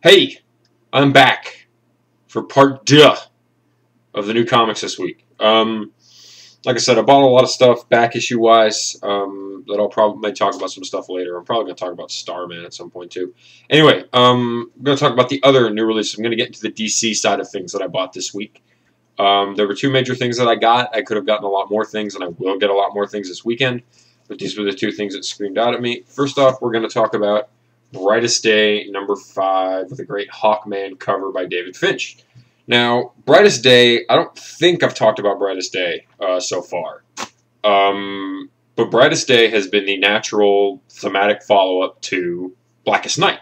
Hey, I'm back for part 2 of the new comics this week. Like I said, I bought a lot of stuff back issue wise. That I'll probably talk about some stuff later. I'm probably going to talk about Starman at some point too. Anyway, I'm going to talk about the other new releases. I'm going to get into the DC side of things that I bought this week. There were 2 major things that I got. I could have gotten a lot more things, and I will get a lot more things this weekend. But these were the 2 things that screamed out at me. First off, we're going to talk about Brightest Day, number 5, with a great Hawkman cover by David Finch. Now, Brightest Day, I don't think I've talked about Brightest Day so far. But Brightest Day has been the natural thematic follow-up to Blackest Night.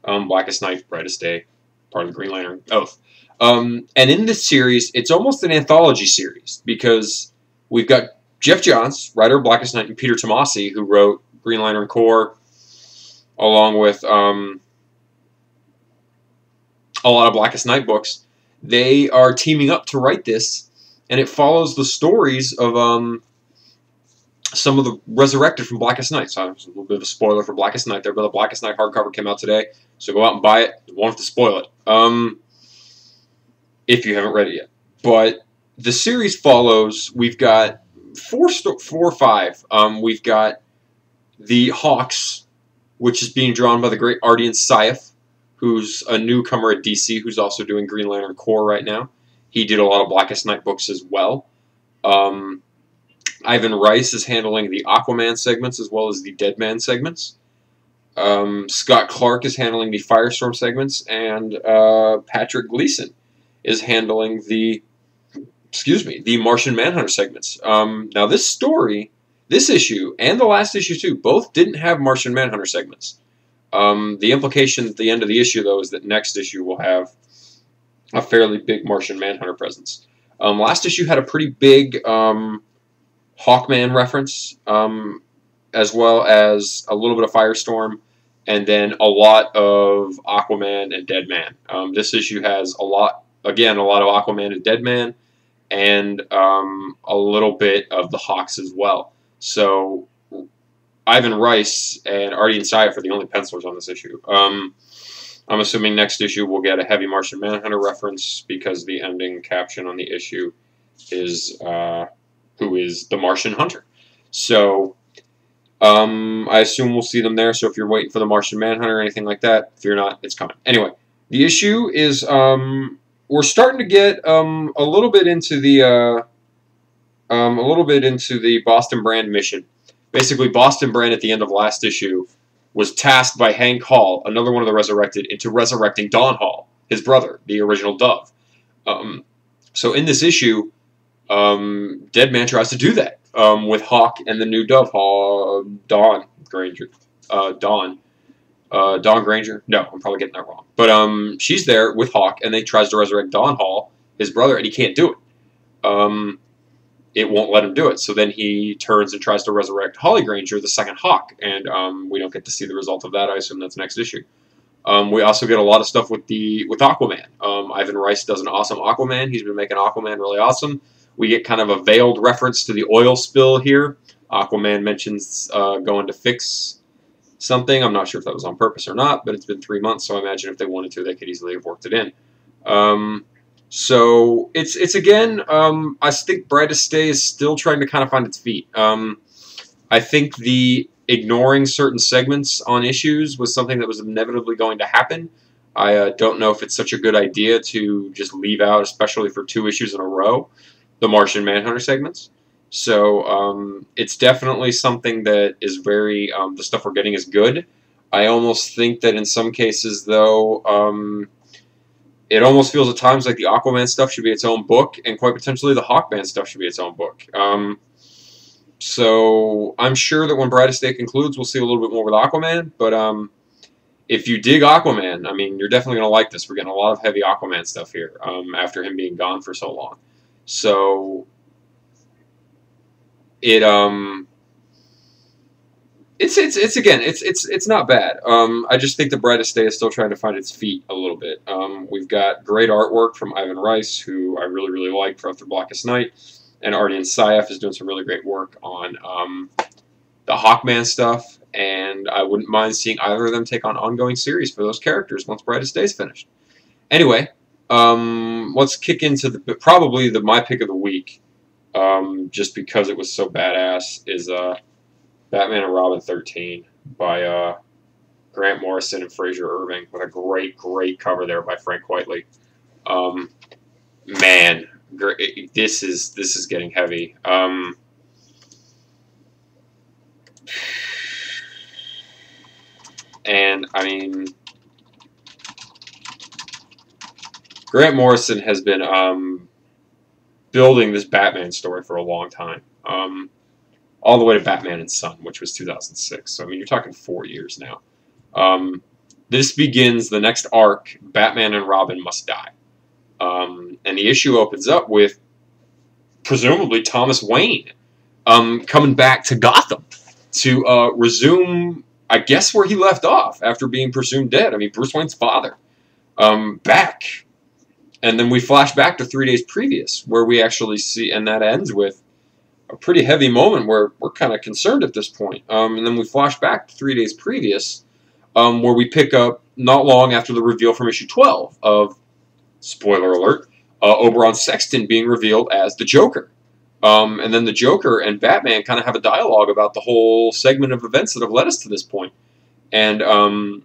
Blackest Night, Brightest Day, part of the Green Lantern Oath. And in this series, it's almost an anthology series, because we've got Jeff Johns, writer of Blackest Night, and Peter Tomasi, who wrote Green Lantern Corps, along with a lot of Blackest Night books. They are teaming up to write this, and it follows the stories of some of the resurrected from Blackest Night. So there's a little bit of a spoiler for Blackest Night there, but the Blackest Night hardcover came out today, so go out and buy it. You won't have to spoil it if you haven't read it yet. But the series follows. We've got 4 or 5. We've got the Hawks, which is being drawn by the great Ardian Syaf, who's a newcomer at DC, who's also doing Green Lantern Corps right now. He did a lot of Blackest Night books as well. Ivan Rice is handling the Aquaman segments as well as the Deadman segments. Scott Clark is handling the Firestorm segments, and Patrick Gleason is handling the Martian Manhunter segments. Now this story, this issue, and the last issue too, both didn't have Martian Manhunter segments. The implication at the end of the issue, though, is that next issue will have a fairly big Martian Manhunter presence. Last issue had a pretty big Hawkman reference, as well as a little bit of Firestorm, and then a lot of Aquaman and Deadman. This issue has a lot of Aquaman and Deadman, and a little bit of the Hawks as well. So Ivan Rice and Ardian Syaf are the only pencilers on this issue. I'm assuming next issue we'll get a heavy Martian Manhunter reference, because the ending caption on the issue is who is the Martian Hunter. So I assume we'll see them there. So if you're waiting for the Martian Manhunter or anything like that, if you're not, it's coming. Anyway, the issue is we're starting to get a little bit into the Boston Brand mission. Basically, Boston Brand at the end of last issue was tasked by Hank Hall, another one of the resurrected, into resurrecting Don Hall, his brother, the original Dove. So in this issue, Deadman tries to do that with Hawk and the new Dove, Dawn Granger. Dawn Granger? No, I'm probably getting that wrong. But she's there with Hawk, and they tries to resurrect Don Hall, his brother, and he can't do it. It won't let him do it. So then he turns and tries to resurrect Holly Granger, the second Hawk, and we don't get to see the result of that. I assume that's next issue. We also get a lot of stuff with Aquaman. Ivan Rice does an awesome Aquaman. He's been making Aquaman really awesome. We get kind of a veiled reference to the oil spill here. Aquaman mentions going to fix something. I'm not sure if that was on purpose or not, but it's been 3 months, so I imagine if they wanted to, they could easily have worked it in. So it's again, I think Brightest Day is still trying to kind of find its feet. I think the ignoring certain segments on issues was something that was inevitably going to happen. I don't know if it's such a good idea to just leave out, especially for 2 issues in a row, the Martian Manhunter segments. So it's definitely something that is very, the stuff we're getting is good. I almost think that in some cases, though, it almost feels at times like the Aquaman stuff should be its own book, and quite potentially the Hawkman stuff should be its own book. So I'm sure that when Brightest Day concludes, we'll see a little bit more with Aquaman, but if you dig Aquaman, I mean, you're definitely going to like this. We're getting a lot of heavy Aquaman stuff here after him being gone for so long. So it's not bad. I just think the Brightest Day is still trying to find its feet a little bit. We've got great artwork from Ivan Rice, who I really, really like for Blackest Night, and Ardian Syaf is doing some really great work on the Hawkman stuff, and I wouldn't mind seeing either of them take on ongoing series for those characters once Brightest Day's finished. Anyway, let's kick into probably my pick of the week, just because it was so badass, is Batman and Robin 13 by Grant Morrison and Fraser Irving, with a great cover there by Frank Whiteley. Man, this is getting heavy. And I mean, Grant Morrison has been building this Batman story for a long time, all the way to Batman and Son, which was 2006. So I mean, you're talking 4 years now. This begins the next arc. Batman and Robin must die, and the issue opens up with presumably Thomas Wayne coming back to Gotham to resume, I guess, where he left off after being presumed dead. I mean, Bruce Wayne's father, back. And then we flash back to 3 days previous, where we actually see, and that ends with a pretty heavy moment where we're kind of concerned at this point. And then we flash back to 3 days previous, where we pick up not long after the reveal from issue 12 of, spoiler alert, Oberon Sexton being revealed as the Joker. And then the Joker and Batman kind of have a dialogue about the whole segment of events that have led us to this point. And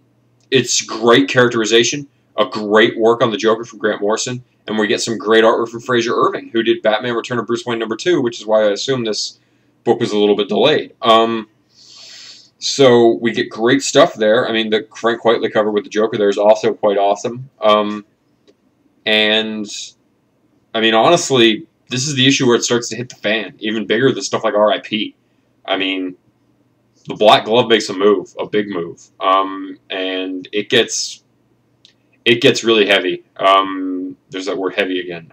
it's great characterization, a great work on the Joker from Grant Morrison, and we get some great artwork from Fraser Irving, who did Batman Return of Bruce Wayne #2, which is why I assume this book was a little bit delayed. So we get great stuff there. I mean, the Frank Whiteley cover with the Joker there is also quite awesome. And, I mean, honestly, this is the issue where it starts to hit the fan, even bigger than stuff like R.I.P. I mean, the Black Glove makes a move, a big move, and it gets really heavy. There's that word, heavy, again.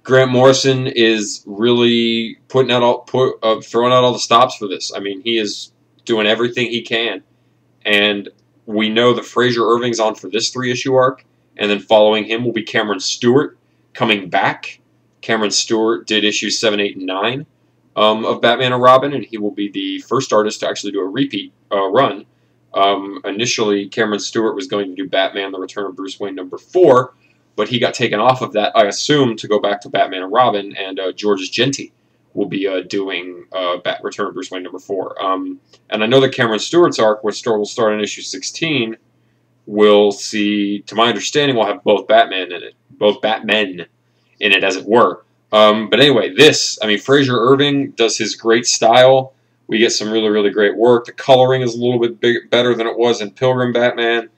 Grant Morrison is really throwing out all the stops for this. I mean, he is doing everything he can, and we know that Fraser Irving's on for this 3-issue arc, and then following him will be Cameron Stewart coming back. Cameron Stewart did issues 7, 8, and 9 of Batman and Robin, and he will be the first artist to actually do a repeat run. Initially, Cameron Stewart was going to do Batman: The Return of Bruce Wayne #4, but he got taken off of that, I assume, to go back to Batman and Robin, and George Genti will be doing Return of Bruce Wayne #4. And I know that Cameron Stewart's arc, which will start in issue 16, will see, to my understanding, will have both Batmen in it, as it were. But anyway, I mean, Fraser Irving does his great style. We get some really great work. The coloring is a little bit better than it was in Pilgrim Batman.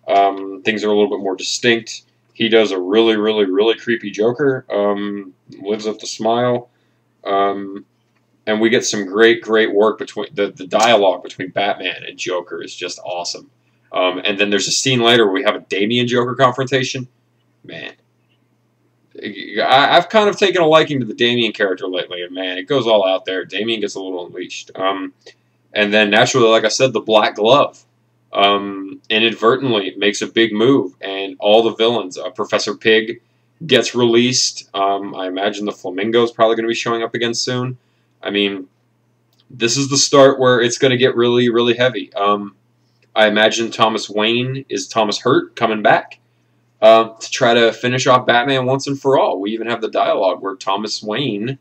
Things are a little bit more distinct. He does a really creepy Joker. Lives up to smile. And we get some great work between the dialogue between Batman and Joker is just awesome. And then there's a scene later where we have a Damian Joker confrontation. Man, I've kind of taken a liking to the Damian character lately, and man, it goes all out there. Damian gets a little unleashed. And then naturally, like I said, the Black Glove inadvertently makes a big move, and all the villains, Professor Pig gets released. I imagine the Flamingo is probably going to be showing up again soon. I mean, this is the start where it's going to get really heavy. I imagine Thomas Wayne is Thomas Hurt coming back to try to finish off Batman once and for all. We even have the dialogue where Thomas Wayne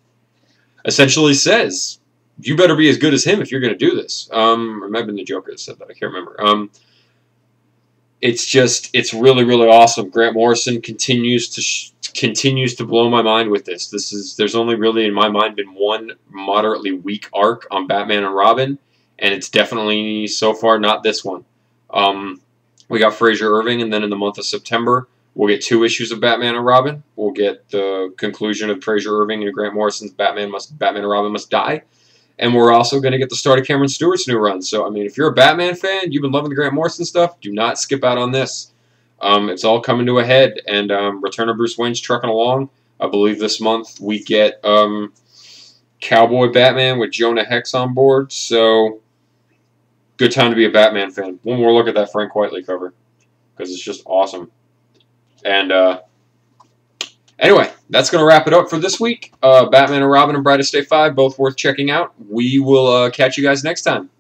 essentially says, "You better be as good as him if you're going to do this." Or it might have been the Joker that said that. I can't remember. It's really awesome. Grant Morrison continues to blow my mind with this. There's only really, in my mind, been one moderately weak arc on Batman and Robin, and it's definitely so far not this one. We got Fraser Irving, and then in the month of September, we'll get 2 issues of Batman and Robin. We'll get the conclusion of Fraser Irving and Grant Morrison's Batman and Robin Must Die. And we're also going to get the start of Cameron Stewart's new run. So, I mean, if you're a Batman fan, you've been loving the Grant Morrison stuff, do not skip out on this. It's all coming to a head, and Return of Bruce Wayne's trucking along. I believe this month we get Cowboy Batman with Jonah Hex on board. So, good time to be a Batman fan. One more look at that Frank Whiteley cover, because it's just awesome. And anyway, that's going to wrap it up for this week. Batman and Robin and Brightest Day 5, both worth checking out. We will catch you guys next time.